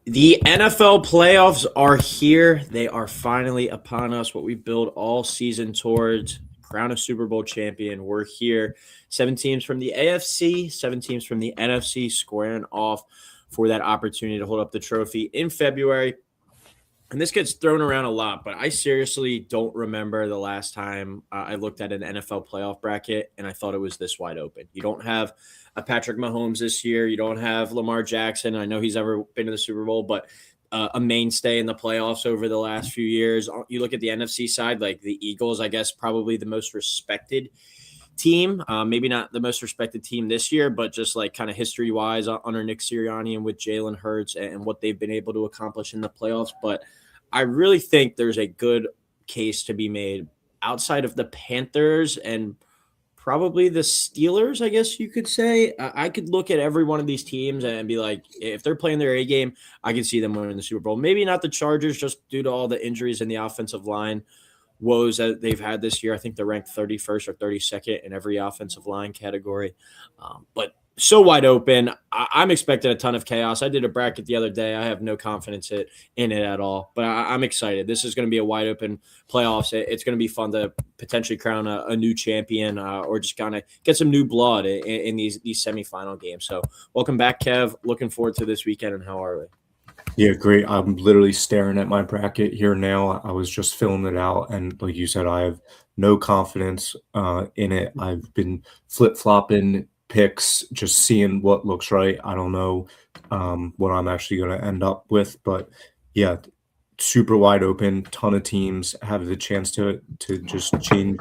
The NFL playoffs are here. They are finally upon us. What we built all season towards, crown a Super Bowl champion. We're here. 7 teams from the AFC, 7 teams from the NFC squaring off for that opportunity to hold up the trophy in February. And this gets thrown around a lot, but I seriously don't remember the last time I looked at an NFL playoff bracket and I thought it was this wide open. You don't have a Patrick Mahomes this year. You don't have Lamar Jackson. I know he's ever been to the Super Bowl, but a mainstay in the playoffs over the last few years. You look at the NFC side, like the Eagles, I guess probably the most respected team. Maybe not the most respected team this year, but just like kind of history wise under Nick Sirianni and with Jalen Hurts and what they've been able to accomplish in the playoffs. But I really think there's a good case to be made outside of the Panthers and probably the Steelers, I guess you could say. I could look at every one of these teams and be like, if they're playing their A game, I can see them winning the Super Bowl. Maybe not the Chargers just due to all the injuries in the offensive line woes that they've had this year. I think they're ranked 31st or 32nd in every offensive line category. But so wide open. I'm expecting a ton of chaos. I did a bracket the other day. I have no confidence in it at all, but I'm excited. This is going to be a wide open playoffs. It's going to be fun to potentially crown a new champion or just kind of get some new blood in these semifinal games. So welcome back, Kev. Looking forward to this weekend, and how are we? Yeah, great. I'm literally staring at my bracket here now. I was just filling it out, and like you said, I have no confidence in it. I've been flip-flopping picks, just seeing what looks right. I don't know what I'm actually going to end up with, but yeah, super wide open. Ton of teams have the chance to just change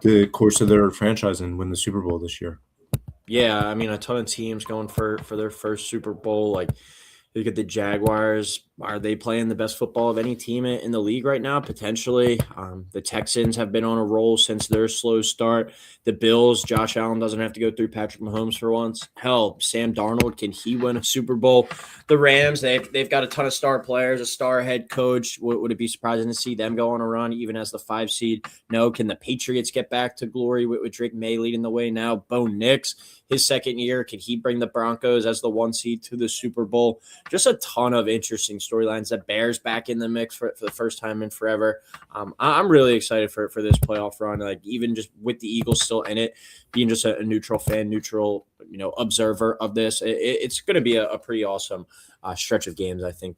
the course of their franchise and win the Super Bowl this year. Yeah, I mean, a ton of teams going for their first Super Bowl. Like, look at the Jaguars. Are they playing the best football of any team in the league right now? Potentially. The Texans have been on a roll since their slow start. The Bills, Josh Allen doesn't have to go through Patrick Mahomes for once. Hell, Sam Darnold, can he win a Super Bowl? The Rams, they've got a ton of star players, a star head coach. Would it be surprising to see them go on a run, even as the 5 seed? No. Can the Patriots get back to glory with Drake May leading the way now? Bo Nix, his second year, can he bring the Broncos as the 1 seed to the Super Bowl? Just a ton of interesting storylines. The Bears back in the mix for the first time in forever. I'm really excited for this playoff run. Like, even just with the Eagles still in it, being just a neutral fan, neutral observer of this, it's going to be a pretty awesome stretch of games, I think,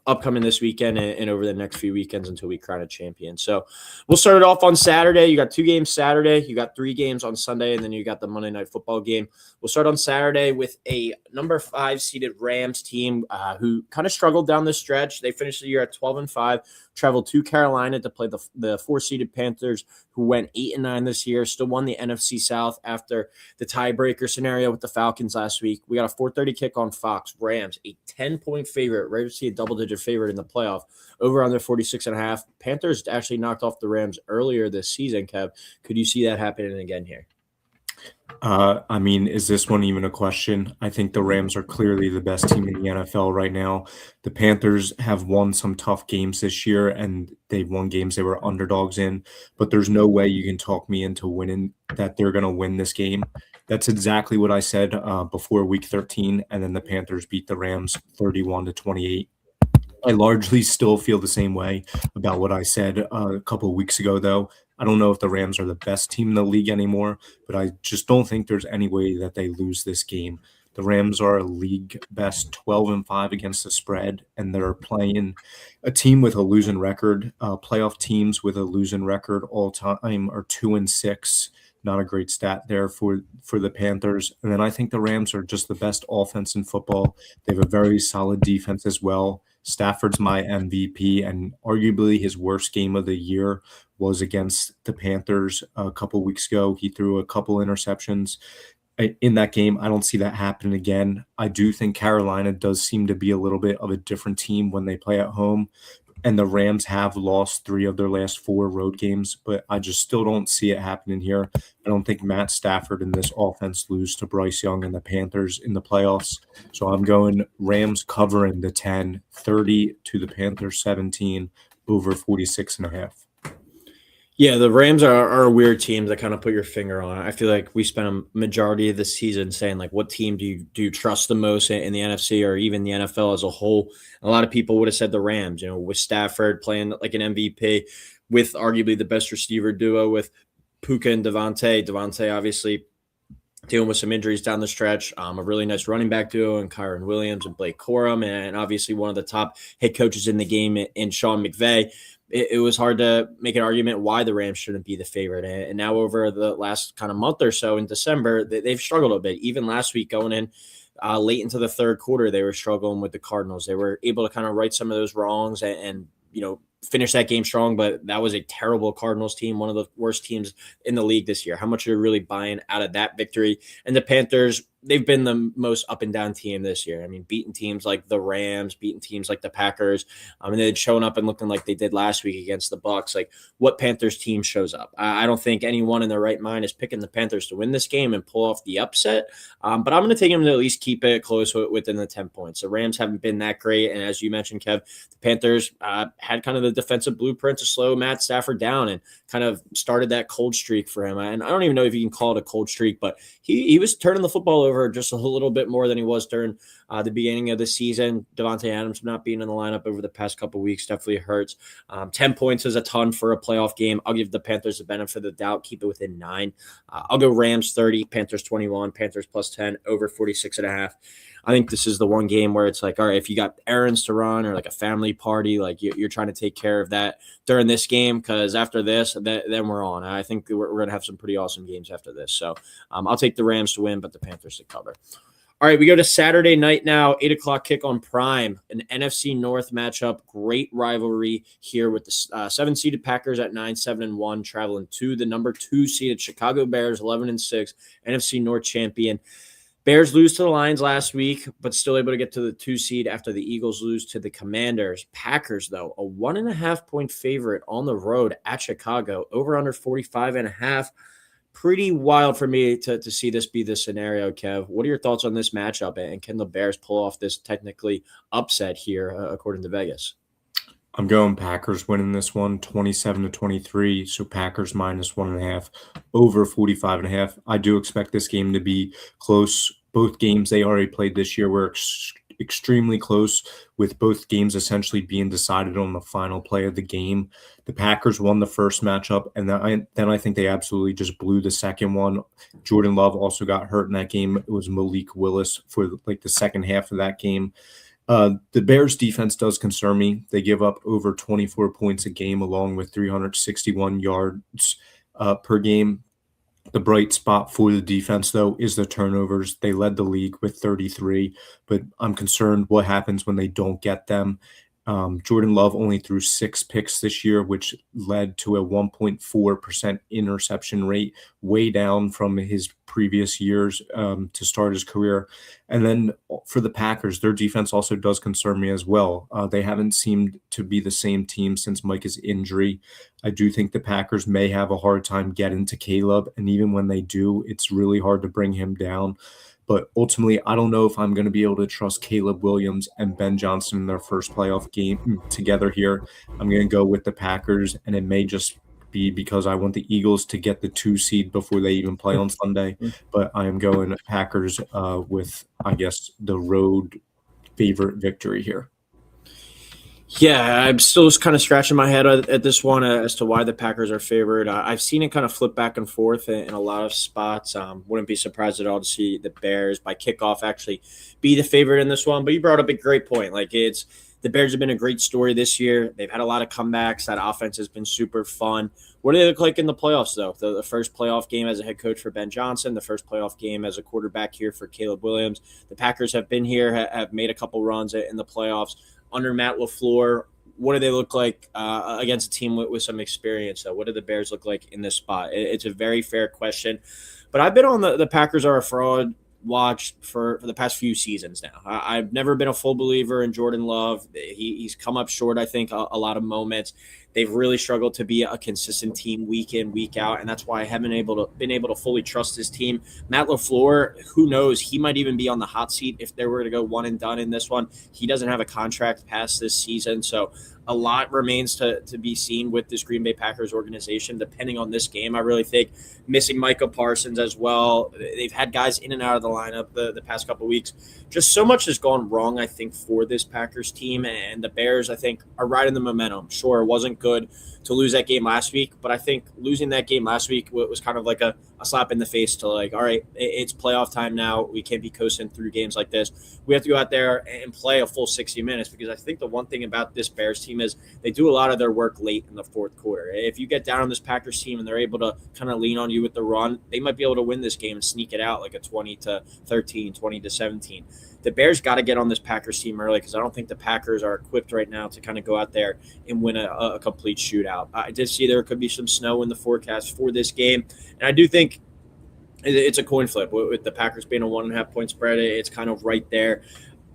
upcoming this weekend and over the next few weekends until we crown a champion. So we'll start it off on Saturday. You got 2 games Saturday. You got 3 games on Sunday, and then you got the Monday Night Football game. We'll start on Saturday with a number 5 seeded Rams team who kind of struggled down the stretch. They finished the year at 12-5, traveled to Carolina to play the 4 seeded Panthers, who went 8-9 this year, still won the NFC South after the tiebreaker scenario with the Falcons last week. We got a 4:30 kick on Fox. Rams, a 10-point favorite, ready to see a double-digit favorite in the playoff, over under 46.5. Panthers actually knocked off the Rams earlier this season, Kev. Could you see that happening again here? I mean, is this one even a question? I think the Rams are clearly the best team in the NFL right now. The Panthers have won some tough games this year, and they've won games they were underdogs in, but there's no way you can talk me into winning that they're going to win this game. That's exactly what I said before week 13, and then the Panthers beat the Rams 31-28. I largely still feel the same way about what I said a couple of weeks ago, though. I don't know if the Rams are the best team in the league anymore, but I just don't think there's any way that they lose this game. The Rams are a league best 12-5 against the spread, and they're playing a team with a losing record. Playoff teams with a losing record all time are 2-6. Not a great stat there for the Panthers. And then I think the Rams are just the best offense in football. They have a very solid defense as well. Stafford's my MVP, and arguably his worst game of the year was against the Panthers a couple weeks ago. He threw a couple interceptions in that game. I don't see that happening again. I do think Carolina does seem to be a little bit of a different team when they play at home, and the Rams have lost 3 of their last 4 road games, but I just still don't see it happening here. I don't think Matt Stafford and this offense lose to Bryce Young and the Panthers in the playoffs. So I'm going Rams covering the 10, 30 to the Panthers 17, over 46.5. Yeah, the Rams are a weird team to kind of put your finger on. I feel like we spent a majority of the season saying like, what team do you trust the most in the NFC or even the NFL as a whole? A lot of people would have said the Rams. You know, with Stafford playing like an MVP, with arguably the best receiver duo with Puka and Devontae. Devontae obviously dealing with some injuries down the stretch. A really nice running back duo and Kyron Williams and Blake Corum, and obviously one of the top head coaches in the game in Sean McVay. It was hard to make an argument why the Rams shouldn't be the favorite. And now over the last kind of month or so in December, they've struggled a bit. Even last week going in late into the third quarter, they were struggling with the Cardinals. They were able to kind of right some of those wrongs and finish that game strong, but that was a terrible Cardinals team, one of the worst teams in the league this year. How much are you really buying out of that victory? And the Panthers, they've been the most up and down team this year. I mean, beating teams like the Rams, beating teams like the Packers, and they'd shown up and looking like they did last week against the Bucs. Like, what Panthers team shows up? I don't think anyone in their right mind is picking the Panthers to win this game and pull off the upset. But I'm going to take them to at least keep it close within the 10 points. The Rams haven't been that great, and as you mentioned, Kev, the Panthers had kind of the defensive blueprint to slow Matt Stafford down and kind of started that cold streak for him. And I don't even know if you can call it a cold streak, but he was turning the football over just a little bit more than he was during the beginning of the season. Devontae Adams not being in the lineup over the past couple of weeks definitely hurts. 10 points is a ton for a playoff game. I'll give the Panthers the benefit of the doubt, keep it within 9. I'll go Rams 30, Panthers 21, Panthers plus 10, over 46.5. I think this is the one game where it's like, all right, if you got errands to run or like a family party, like you're trying to take care of that during this game, because after this, then we're on. I think we're going to have some pretty awesome games after this. So I'll take the Rams to win, but the Panthers to cover. All right, we go to Saturday night now, 8 o'clock kick on Prime, an NFC North matchup. Great rivalry here with the 7-seeded Packers at 9-7-1, traveling to the number 2-seeded Chicago Bears, 11-6, NFC North champion. Bears lose to the Lions last week, but still able to get to the 2 seed after the Eagles lose to the Commanders. Packers, though, a 1.5-point favorite on the road at Chicago, over under 45.5. Pretty wild for me to see this be the scenario, Kev. What are your thoughts on this matchup, and can the Bears pull off this technically upset here, according to Vegas? I'm going Packers winning this one, 27-23. So Packers minus 1.5, over 45.5. I do expect this game to be close. Both games they already played this year were extremely close, with both games essentially being decided on the final play of the game. The Packers won the first matchup, and then I think they absolutely just blew the second one. Jordan Love also got hurt in that game. It was Malik Willis for like the second half of that game. The Bears defense does concern me. They give up over 24 points a game, along with 361 yards per game. The bright spot for the defense, though, is the turnovers. They led the league with 33, but I'm concerned what happens when they don't get them. Jordan Love only threw 6 picks this year, which led to a 1.4% interception rate, way down from his previous years to start his career. And then for the Packers, their defense also does concern me as well. They haven't seemed to be the same team since Micah's injury. I do think the Packers may have a hard time getting to Caleb, and even when they do, it's really hard to bring him down. But ultimately, I don't know if I'm going to be able to trust Caleb Williams and Ben Johnson in their first playoff game together here. I'm going to go with the Packers, and it may just be because I want the Eagles to get the 2 seed before they even play on Sunday. But I am going Packers with, I guess, the road favorite victory here. Yeah, I'm still kind of scratching my head at this one as to why the Packers are favored. I've seen it kind of flip back and forth in a lot of spots. Wouldn't be surprised at all to see the Bears by kickoff actually be the favorite in this one. But you brought up a great point. Like, it's the Bears have been a great story this year. They've had a lot of comebacks. That offense has been super fun. What do they look like in the playoffs, though? The first playoff game as a head coach for Ben Johnson, the first playoff game as a quarterback here for Caleb Williams. The Packers have been here, have made a couple runs in the playoffs under Matt LaFleur. What do they look like against a team with some experience, though? What do the Bears look like in this spot? It's a very fair question. But I've been on the Packers are a fraud watched for the past few seasons now. I've never been a full believer in Jordan Love. He's come up short, I think, a lot of moments. They've really struggled to be a consistent team week in, week out, and that's why I haven't been able to fully trust this team. Matt LaFleur, who knows? He might even be on the hot seat if they were to go one and done in this one. He doesn't have a contract past this season, so a lot remains to be seen with this Green Bay Packers organization, depending on this game. I really think missing Micah Parsons as well. They've had guys in and out of the lineup the past couple of weeks. Just so much has gone wrong, I think, for this Packers team. And the Bears, I think, are riding the momentum. Sure, it wasn't good to lose that game last week, but I think losing that game last week was kind of like a slap in the face to like, all right, it's playoff time now. We can't be coasting through games like this. We have to go out there and play a full 60 minutes because I think the one thing about this Bears team is they do a lot of their work late in the fourth quarter. If you get down on this Packers team and they're able to kind of lean on you with the run, they might be able to win this game and sneak it out like a 20-13, 20-17. The Bears got to get on this Packers team early because I don't think the Packers are equipped right now to kind of go out there and win a complete shootout. I did see there could be some snow in the forecast for this game, and I do think it's a coin flip with the Packers being a 1.5 point spread. It's kind of right there.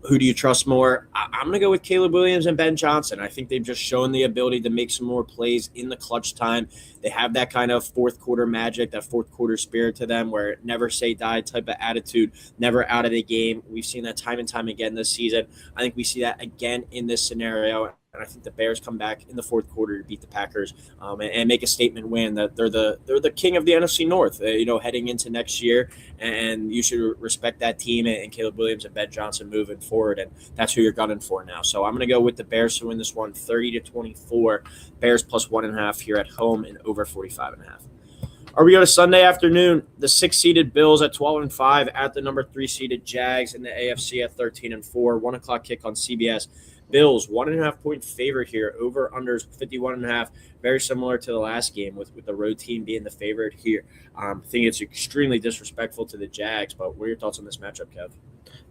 Who do you trust more? I'm going to go with Caleb Williams and Ben Johnson. I think they've just shown the ability to make some more plays in the clutch time. They have that kind of fourth quarter magic, that fourth quarter spirit to them where never say die type of attitude, never out of the game. We've seen that time and time again this season. I think we see that again in this scenario. And I think the Bears come back in the fourth quarter to beat the Packers and make a statement win that they're the king of the NFC North, heading into next year. And you should respect that team and Caleb Williams and Ben Johnson moving forward. And that's who you're gunning for now. So I'm going to go with the Bears to win this one 30-24. Bears plus 1.5 here at home and over 45.5. Or we go to Sunday afternoon, the 6-seeded Bills at 12-5 at the number 3-seeded Jags in the AFC at 13-4. 1 o'clock kick on CBS. Bills 1.5 point favorite here. Over unders 51.5. Very similar to the last game with the road team being the favorite here. I think it's extremely disrespectful to the Jags. But what are your thoughts on this matchup, Kev?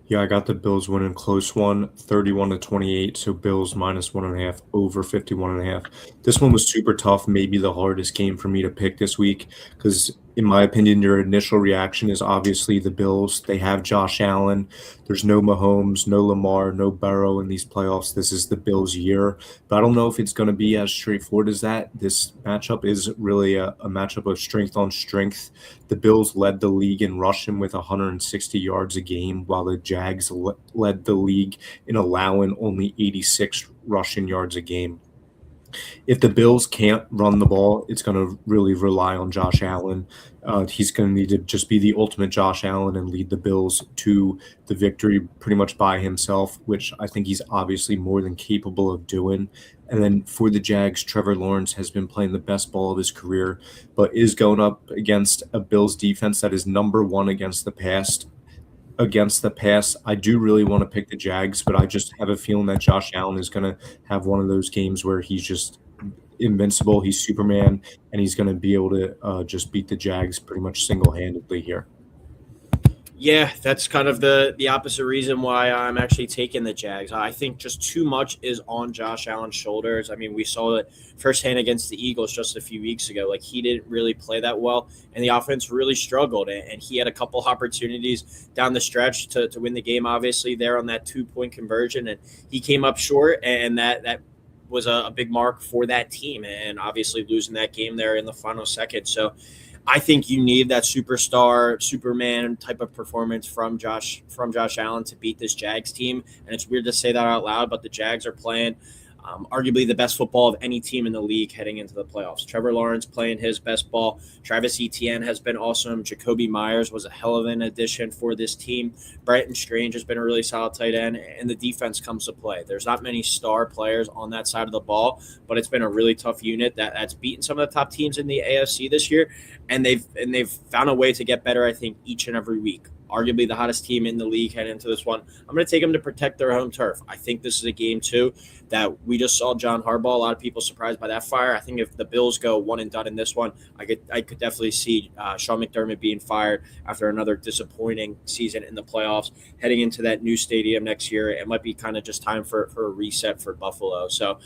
Yeah, I got the Bills winning close one, 31-28. So Bills minus 1.5, over 51.5. This one was super tough. Maybe the hardest game for me to pick this week because, in my opinion, your initial reaction is obviously the Bills. They have Josh Allen. There's no Mahomes, no Lamar, no Burrow in these playoffs. This is the Bills' year. But I don't know if it's going to be as straightforward as that. This matchup is really a matchup of strength on strength. The Bills led the league in rushing with 160 yards a game, while the Jags led the league in allowing only 86 rushing yards a game. If the Bills can't run the ball, it's going to really rely on Josh Allen. He's going to need to just be the ultimate Josh Allen and lead the Bills to the victory pretty much by himself, which I think he's obviously more than capable of doing. And then for the Jags, Trevor Lawrence has been playing the best ball of his career, but is going up against a Bills defense that is number one against the pass. I do really want to pick the Jags, but I just have a feeling that Josh Allen is going to have one of those games where he's just invincible. He's Superman, and he's going to be able to just beat the Jags pretty much single-handedly here. Yeah, that's kind of the opposite reason why I'm actually taking the Jags. I think just too much is on Josh Allen's shoulders. I mean, we saw it firsthand against the Eagles just a few weeks ago. Like, he didn't really play that well, and the offense really struggled. And he had a couple opportunities down the stretch to win the game, obviously, there on that 2-point conversion. And he came up short, and that was a big mark for that team. And obviously losing that game there in the final second. So I think you need that superstar, Superman type of performance from Josh Allen to beat this Jags team. And it's weird to say that out loud, but the Jags are playing arguably the best football of any team in the league heading into the playoffs. Trevor Lawrence playing his best ball. Travis Etienne has been awesome. Jacoby Myers was a hell of an addition for this team. Brenton Strange has been a really solid tight end, and the defense comes to play. There's not many star players on that side of the ball, but it's been a really tough unit that's beaten some of the top teams in the AFC this year, and they've found a way to get better, I think, each and every week. Arguably the hottest team in the league heading into this one. I'm going to take them to protect their home turf. I think this is a game, too, that we just saw John Harbaugh. A lot of people surprised by that fire. I think if the Bills go one and done in this one, I could definitely see Sean McDermott being fired after another disappointing season in the playoffs. Heading into that new stadium next year, it might be kind of just time for a reset for Buffalo. So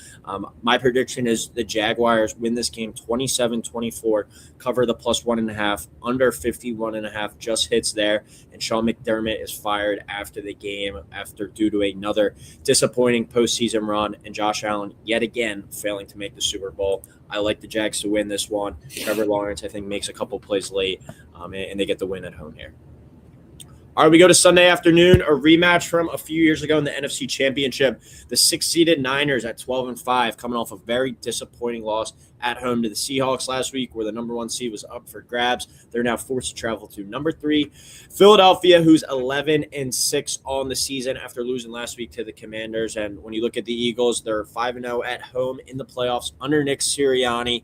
my prediction is the Jaguars win this game 27-24, cover the plus 1.5, under 51.5, just hits there. and Sean McDermott is fired after the game due to another disappointing postseason run, and Josh Allen yet again failing to make the Super Bowl. I like the Jags to win this one. Trevor Lawrence, I think, makes a couple plays late, and they get the win at home here. All right, we go to Sunday afternoon, a rematch from a few years ago in the NFC Championship. The 6-seeded Niners at 12-5, coming off a very disappointing loss at home to the Seahawks last week, where the number 1 seed was up for grabs. They're now forced to travel to number 3, Philadelphia, who's 11-6 on the season after losing last week to the Commanders. And when you look at the Eagles, they're 5-0 at home in the playoffs under Nick Sirianni.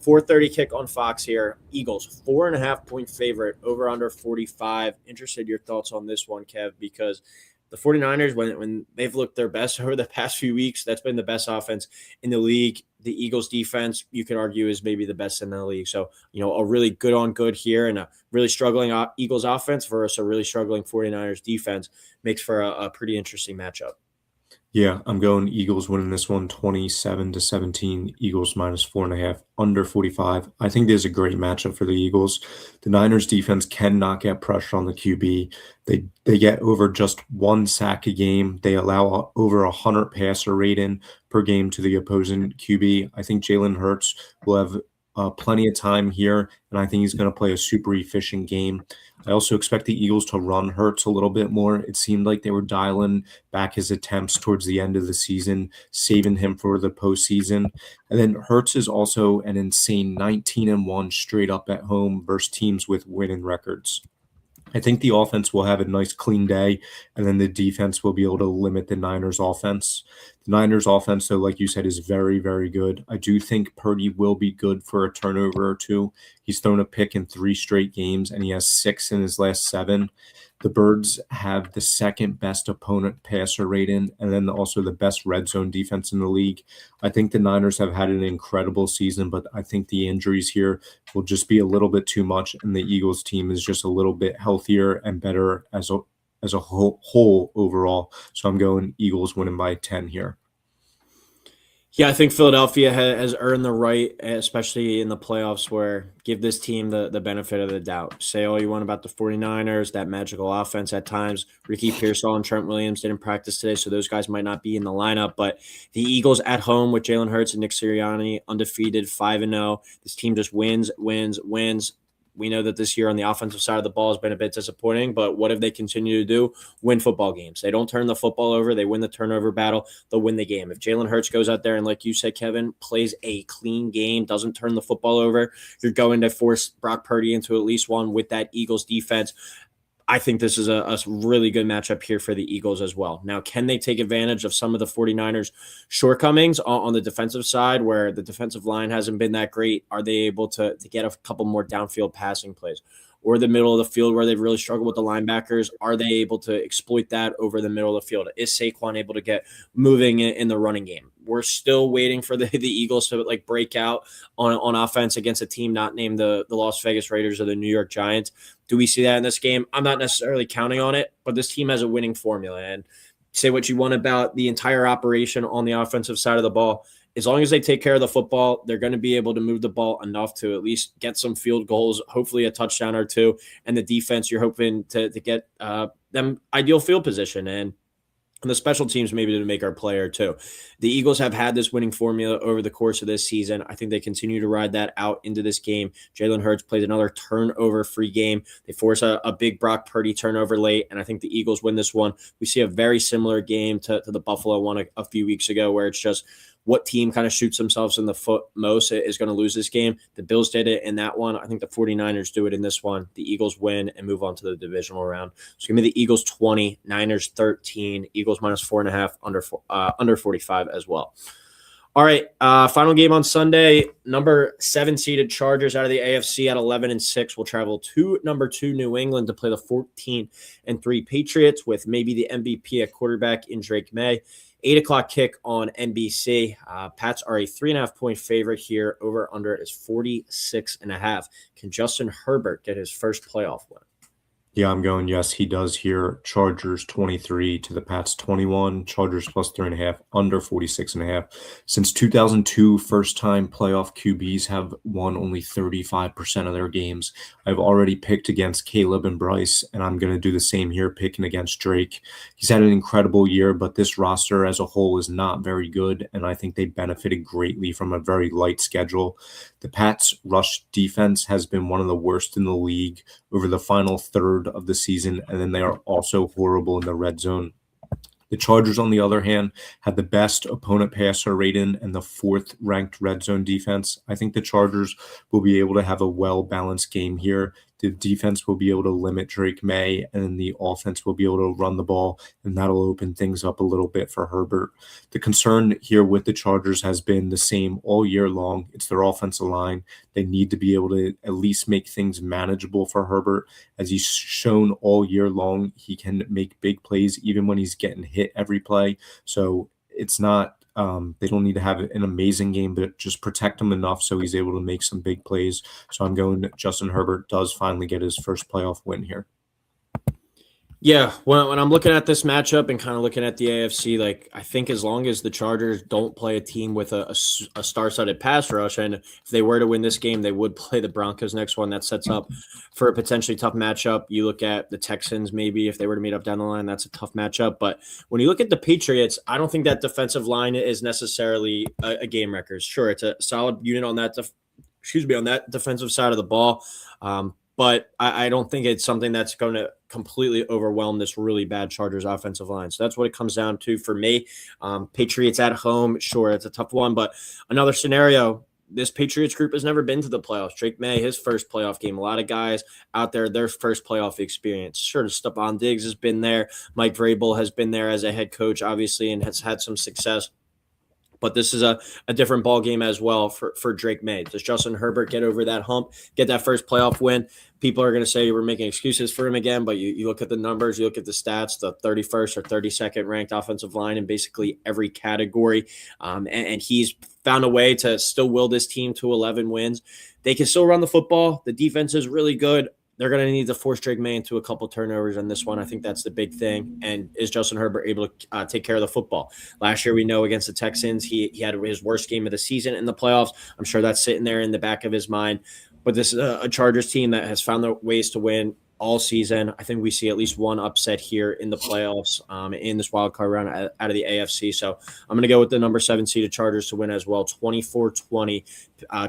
4:30 kick on Fox here. Eagles, 4.5-point favorite, over under 45. Interested your thoughts on this one, Kev, because the 49ers, when they've looked their best over the past few weeks, that's been the best offense in the league. The Eagles defense, you could argue, is maybe the best in the league. So, a really good on good here, and a really struggling Eagles offense versus a really struggling 49ers defense makes for a pretty interesting matchup. Yeah, I'm going Eagles winning this one 27-17, Eagles -4.5, under 45. I think there's a great matchup for the Eagles. The Niners defense cannot get pressure on the QB. They get over just 1 sack a game. They allow over 100 passer rating per game to the opposing QB. I think Jalen Hurts will have plenty of time here, and I think he's going to play a super efficient game. I also expect the Eagles to run Hurts a little bit more. It seemed like they were dialing back his attempts towards the end of the season, saving him for the postseason. And then Hurts is also an insane 19-1 straight up at home versus teams with winning records. I think the offense will have a nice clean day, and then the defense will be able to limit the Niners offense. The Niners offense, though, like you said, is very, very good. I do think Purdy will be good for a turnover or two. He's thrown a pick in 3 straight games, and he has 6 in his last 7. The Birds have the second best opponent passer rating, and then also the best red zone defense in the league. I think the Niners have had an incredible season, but I think the injuries here will just be a little bit too much, and the Eagles team is just a little bit healthier and better as a whole overall. So I'm going Eagles winning by 10 here. Yeah, I think Philadelphia has earned the right, especially in the playoffs, where give this team the benefit of the doubt. Say all you want about the 49ers, that magical offense at times. Ricky Pearsall and Trent Williams didn't practice today, so those guys might not be in the lineup. But the Eagles at home with Jalen Hurts and Nick Sirianni, undefeated, 5-0. This team just wins. We know that this year on the offensive side of the ball has been a bit disappointing, but what if they continue to do? Win football games. They don't turn the football over. They win the turnover battle. They'll win the game. If Jalen Hurts goes out there and, like you said, Kevin, plays a clean game, doesn't turn the football over, you're going to force Brock Purdy into at least one with that Eagles defense. I think this is a really good matchup here for the Eagles as well. Now, can they take advantage of some of the 49ers' shortcomings on the defensive side where the defensive line hasn't been that great? Are they able to get a couple more downfield passing plays? Or the middle of the field where they've really struggled with the linebackers, are they able to exploit that over the middle of the field? Is Saquon able to get moving in the running game? We're still waiting for the Eagles to break out on offense against a team not named the Las Vegas Raiders or the New York Giants. Do we see that in this game? I'm not necessarily counting on it, but this team has a winning formula. And say what you want about the entire operation on the offensive side of the ball. As long as they take care of the football, they're going to be able to move the ball enough to at least get some field goals, hopefully a touchdown or two. And the defense, you're hoping to get them ideal field position. And the special teams maybe to make our player too. The Eagles have had this winning formula over the course of this season. I think they continue to ride that out into this game. Jalen Hurts plays another turnover-free game. They force a big Brock Purdy turnover late, and I think the Eagles win this one. We see a very similar game to the Buffalo one a few weeks ago where it's just what team kind of shoots themselves in the foot most is going to lose this game. The Bills did it in that one. I think the 49ers do it in this one. The Eagles win and move on to the divisional round. So give me the Eagles 20, Niners 13, Eagles -4.5, under 45 as well. All right, final game on Sunday. Number 7 seeded Chargers out of the AFC at 11-6 will travel to number 2 New England to play the 14-3 Patriots with maybe the MVP at quarterback in Drake May. 8 o'clock kick on NBC. Pats are a 3.5-point favorite here. Over under is 46.5. Can Justin Herbert get his first playoff win? Yeah, I'm going, yes, he does here. Chargers 23 to the Pats 21. Chargers plus 3.5, under 46.5. Since 2002, first time playoff QBs have won only 35% of their games. I've already picked against Caleb and Bryce, and I'm going to do the same here, picking against Drake. He's had an incredible year, but this roster as a whole is not very good, and I think they benefited greatly from a very light schedule. The Pats' rush defense has been one of the worst in the league over the final third of the season, and then they are also horrible in the red zone. The Chargers, on the other hand, had the best opponent passer rating and the fourth ranked red zone defense. I think the Chargers will be able to have a well balanced game here. The defense will be able to limit Drake May, and the offense will be able to run the ball, and that'll open things up a little bit for Herbert. The concern here with the Chargers has been the same all year long. It's their offensive line. They need to be able to at least make things manageable for Herbert. As he's shown all year long, he can make big plays even when he's getting hit every play. So it's not they don't need to have an amazing game, but just protect him enough so he's able to make some big plays. So I'm going Justin Herbert does finally get his first playoff win here. Yeah, when I'm looking at this matchup and kind of looking at the AFC, like I think as long as the Chargers don't play a team with a star-studded pass rush, and if they were to win this game, they would play the Broncos next one. That sets up for a potentially tough matchup. You look at the Texans, maybe if they were to meet up down the line, that's a tough matchup. But when you look at the Patriots, I don't think that defensive line is necessarily a game wrecker. Sure, it's a solid unit on that. On that defensive side of the ball. But I don't think it's something that's going to completely overwhelm this really bad Chargers offensive line. So that's what it comes down to for me. Patriots at home, sure, it's a tough one. But another scenario, this Patriots group has never been to the playoffs. Drake May, his first playoff game. A lot of guys out there, their first playoff experience. Sure, Stephon Diggs has been there. Mike Vrabel has been there as a head coach, obviously, and has had some success. But this is a different ball game as well for Drake May. Does Justin Herbert get over that hump, get that first playoff win? People are going to say we're making excuses for him again, but you look at the numbers, you look at the stats, the 31st or 32nd ranked offensive line in basically every category. And he's found a way to still will this team to 11 wins. They can still run the football. The defense is really good. They're going to need to force Drake May into a couple turnovers on this one. I think that's the big thing. And is Justin Herbert able to take care of the football? Last year, we know against the Texans, he had his worst game of the season in the playoffs. I'm sure that's sitting there in the back of his mind. But this is a Chargers team that has found their ways to win all season. I think we see at least one upset here in the playoffs in this wild card round out of the AFC. So I'm going to go with the number 7 seeded Chargers to win as well, 24-20,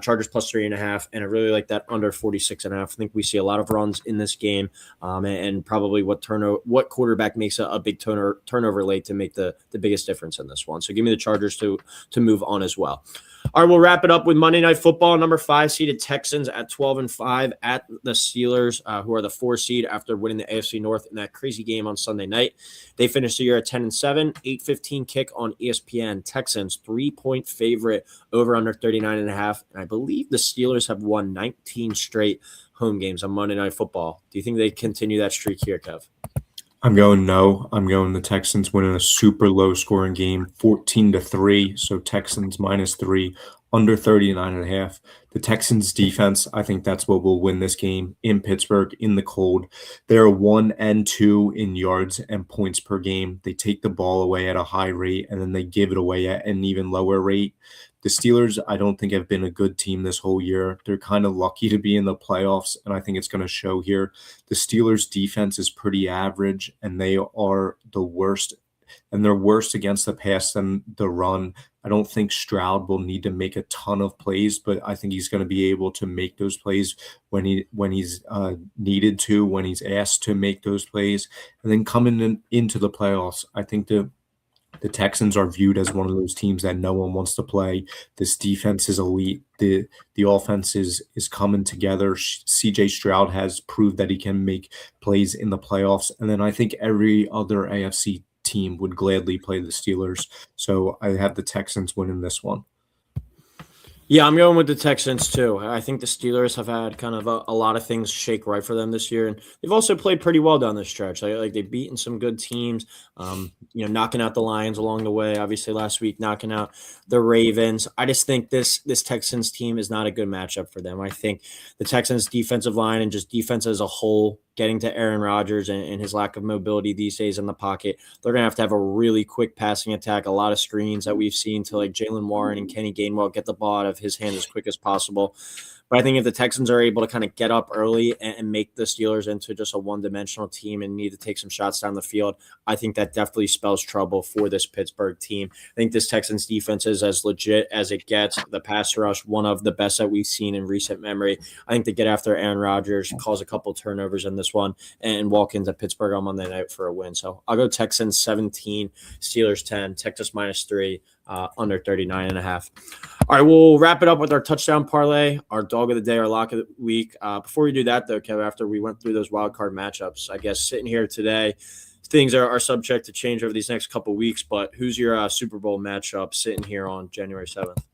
Chargers plus 3.5. And I really like that under 46.5. I think we see a lot of runs in this game and probably what quarterback makes a big turnover late to make the biggest difference in this one. So give me the Chargers to move on as well. All right, we'll wrap it up with Monday Night Football. Number 5 seeded Texans at 12-5 at the Steelers, who are the 4 seed after winning the AFC North in that crazy game on Sunday night. They finished the year at 10-7, 8:15 kick on ESPN. Texans 3-point favorite over under 39.5. And I believe the Steelers have won 19 straight home games on Monday Night Football. Do you think they continue that streak here, Kev? I'm going no. I'm going the Texans winning a super low scoring game, 14-3. So Texans -3, under 39.5. The Texans defense, I think that's what will win this game in Pittsburgh in the cold. They're 1 and 2 in yards and points per game. They take the ball away at a high rate and then they give it away at an even lower rate. The Steelers, I don't think, have been a good team this whole year. They're kind of lucky to be in the playoffs, and I think it's going to show here. The Steelers' defense is pretty average, and they are the worst, and they're worse against the pass than the run. I don't think Stroud will need to make a ton of plays, but I think he's going to be able to make those plays when he's needed to, when he's asked to make those plays. And then coming into the playoffs, I think the Texans are viewed as one of those teams that no one wants to play. This defense is elite. The offense is coming together. CJ Stroud has proved that he can make plays in the playoffs. And then I think every other AFC team would gladly play the Steelers. So I have the Texans winning this one. Yeah, I'm going with the Texans too. I think the Steelers have had kind of a lot of things shake right for them this year, and they've also played pretty well down the stretch. Like they've beaten some good teams, knocking out the Lions along the way. Obviously, last week knocking out the Ravens. I just think this Texans team is not a good matchup for them. I think the Texans' defensive line and just defense as a whole getting to Aaron Rodgers and his lack of mobility these days in the pocket, they're going to have a really quick passing attack, a lot of screens that we've seen to like Jalen Warren and Kenny Gainwell get the ball out of his hands as quick as possible. But I think if the Texans are able to kind of get up early and make the Steelers into just a one-dimensional team and need to take some shots down the field, I think that definitely spells trouble for this Pittsburgh team. I think this Texans defense is as legit as it gets. The pass rush, one of the best that we've seen in recent memory. I think they get after Aaron Rodgers, cause a couple turnovers in this one, and walk into Pittsburgh on Monday night for a win. So I'll go Texans 17, Steelers 10, Texas -3, under 39.5. All right, we'll wrap it up with our touchdown parlay, our dog of the day, our lock of the week. Before we do that, though, Kevin, after we went through those wild card matchups, I guess sitting here today, things are subject to change over these next couple weeks. But who's your Super Bowl matchup sitting here on January 7th?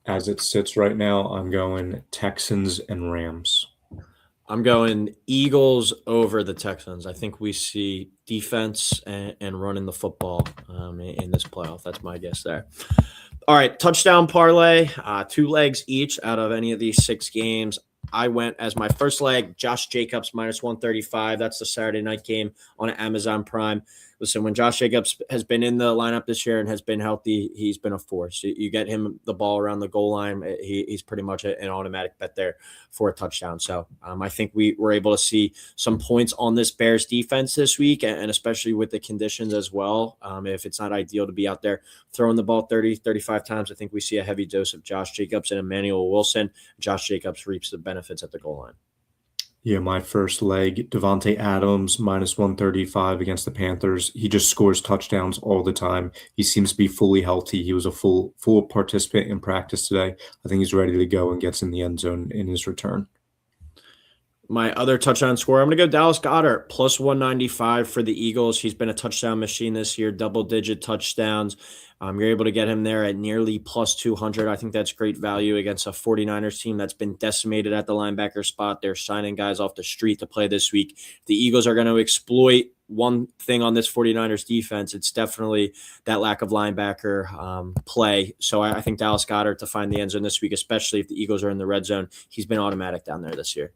As it sits right now, I'm going Texans and Rams. I'm going Eagles over the Texans. I think we see defense and running the football in this playoff. That's my guess there. All right, touchdown parlay, 2 legs each out of any of these 6 games. I went as my first leg, Josh Jacobs -135. That's the Saturday night game on Amazon Prime. Listen, when Josh Jacobs has been in the lineup this year and has been healthy, he's been a force. You get him the ball around the goal line, he's pretty much an automatic bet there for a touchdown. So I think we were able to see some points on this Bears defense this week, and especially with the conditions as well. If it's not ideal to be out there throwing the ball 30, 35 times, I think we see a heavy dose of Josh Jacobs and Emmanuel Wilson. Josh Jacobs reaps the benefits at the goal line. Yeah, my first leg, Devontae Adams -135 against the Panthers. He just scores touchdowns all the time. He seems to be fully healthy. He was a full participant in practice today. I think he's ready to go and gets in the end zone in his return. My other touchdown score, I'm going to go Dallas Goedert, +195 for the Eagles. He's been a touchdown machine this year, double-digit touchdowns. You're able to get him there at nearly +200. I think that's great value against a 49ers team that's been decimated at the linebacker spot. They're signing guys off the street to play this week. The Eagles are going to exploit one thing on this 49ers defense. It's definitely that lack of linebacker play. So I think Dallas Goedert to find the end zone this week, especially if the Eagles are in the red zone. He's been automatic down there this year.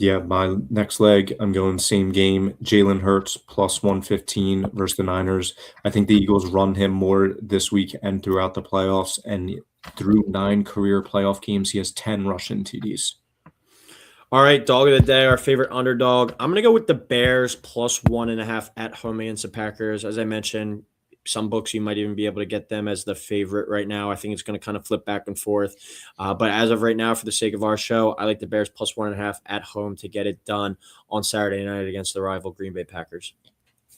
Yeah, my next leg, I'm going same game. Jalen Hurts +115 versus the Niners. I think the Eagles run him more this week and throughout the playoffs. And through 9 career playoff games, he has 10 rushing TDs. All right, dog of the day, our favorite underdog. I'm going to go with the Bears +1.5 at home against the Packers. As I mentioned, some books you might even be able to get them as the favorite right now. I think it's going to kind of flip back and forth. But as of right now, for the sake of our show, I like the Bears +1.5 at home to get it done on Saturday night against the rival Green Bay Packers.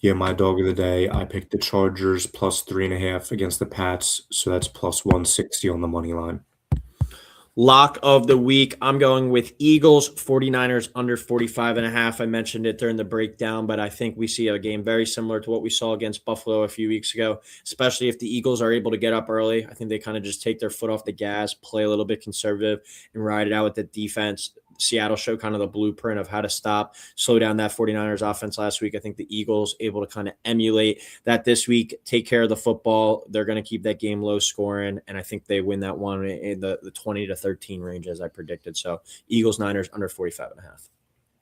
Yeah, my dog of the day, I picked the Chargers +3.5 against the Pats. So that's +160 on the money line. Lock of the week, I'm going with Eagles, 49ers under 45.5. I mentioned it during the breakdown, but I think we see a game very similar to what we saw against Buffalo a few weeks ago, especially if the Eagles are able to get up early. I think they kind of just take their foot off the gas, play a little bit conservative, and ride it out with the defense. Seattle showed kind of the blueprint of how to slow down that 49ers offense last week. I think the Eagles able to kind of emulate that this week, take care of the football. They're going to keep that game low scoring, and I think they win that one in the 20-13 range as I predicted. So Eagles, Niners under 45.5.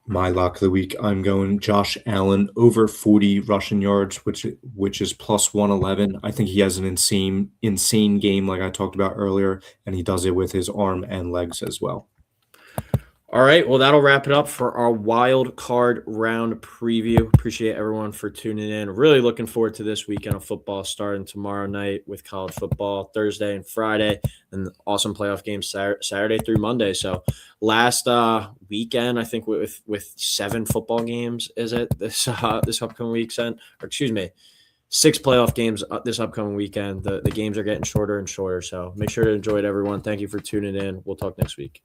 My lock of the week, I'm going Josh Allen over 40 rushing yards, which is +111. I think he has an insane game like I talked about earlier, and he does it with his arm and legs as well. All right, well, that'll wrap it up for our wild card round preview. Appreciate everyone for tuning in. Really looking forward to this weekend of football starting tomorrow night with college football, Thursday and Friday, and awesome playoff games Saturday through Monday. So last weekend, I think with 7 football games, is it this upcoming weekend? Or excuse me, 6 playoff games this upcoming weekend. The games are getting shorter and shorter. So make sure to enjoy it, everyone. Thank you for tuning in. We'll talk next week.